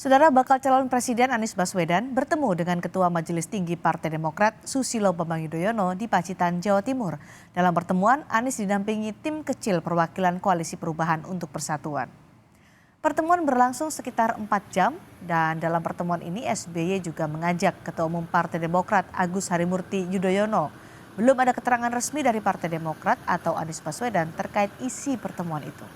Saudara bakal calon Presiden Anies Baswedan bertemu dengan Ketua Majelis Tinggi Partai Demokrat Susilo Bambang Yudhoyono di Pacitan, Jawa Timur. Dalam pertemuan, Anies didampingi tim kecil perwakilan Koalisi Perubahan untuk Persatuan. Pertemuan berlangsung sekitar 4 jam dan dalam pertemuan ini SBY juga mengajak Ketua Umum Partai Demokrat Agus Harimurti Yudhoyono. Belum ada keterangan resmi dari Partai Demokrat atau Anies Baswedan terkait isi pertemuan itu.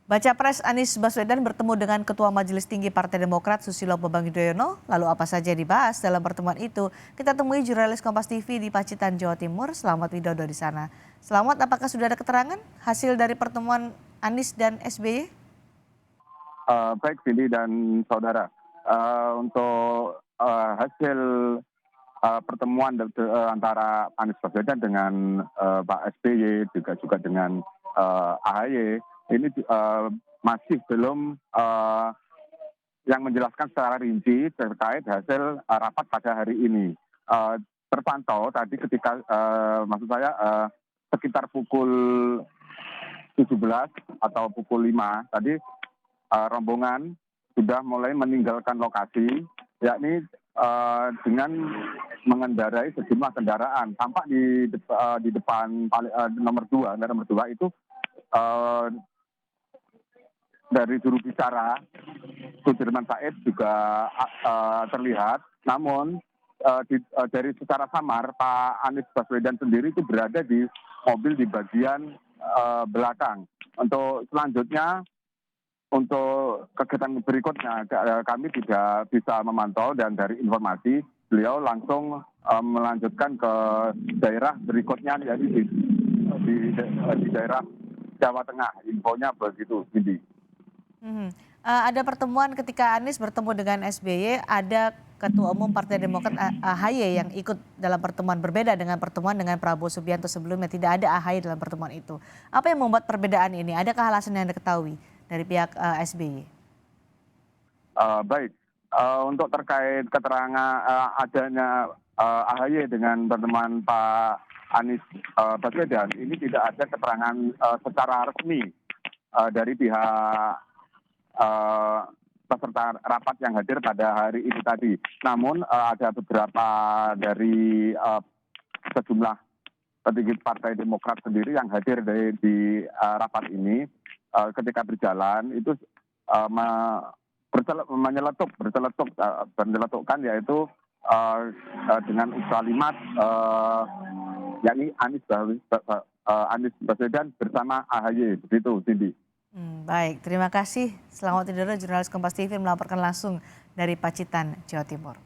Baca Pres Anies Baswedan bertemu dengan Ketua Majelis Tinggi Partai Demokrat Susilo Bambang Yudhoyono. Lalu apa saja dibahas dalam pertemuan itu? Kita temui jurnalis Kompas TV di Pacitan, Jawa Timur, Selamat Widodo di sana. Selamat, apakah sudah ada keterangan hasil dari pertemuan Anies dan SBY? Baik, Cindy dan saudara. Untuk hasil pertemuan antara Anies Baswedan dengan Pak SBY juga dengan AHY ini masih belum yang menjelaskan secara rinci terkait hasil rapat pada hari ini. Terpantau tadi ketika maksud saya sekitar pukul 17 atau pukul 5 tadi rombongan sudah mulai meninggalkan lokasi, yakni dengan mengendarai sejumlah kendaraan. Tampak di depan nomor 2 itu dari juru bicara Sudirman Said juga terlihat. Namun dari secara samar Pak Anies Baswedan sendiri itu berada di mobil di bagian belakang. Untuk selanjutnya, untuk kegiatan berikutnya kami tidak bisa memantau, dan dari informasi beliau langsung melanjutkan ke daerah berikutnya, yaitu di daerah Jawa Tengah. Infonya begitu, Cindy. Ada pertemuan ketika Anies bertemu dengan SBY, ada Ketua Umum Partai Demokrat AHY yang ikut dalam pertemuan, berbeda dengan pertemuan dengan Prabowo Subianto sebelumnya. Tidak ada AHY dalam pertemuan itu. Apa yang membuat perbedaan ini? Adakah alasan yang diketahui dari pihak SBY? Baik, untuk terkait keterangan adanya AHY dengan pertemuan Pak Anies Baswedan, ini tidak ada keterangan secara resmi dari pihak peserta rapat yang hadir pada hari ini tadi. Namun ada beberapa dari sejumlah petinggi Partai Demokrat sendiri yang hadir di rapat ini, ketika berjalan itu menyeletukkan, yaitu dengan kalimat yakni Anies Baswedan bersama AHY, begitu, Cindy. Baik, terima kasih. Selamat tidur, jurnalis Kompas TV melaporkan langsung dari Pacitan, Jawa Timur.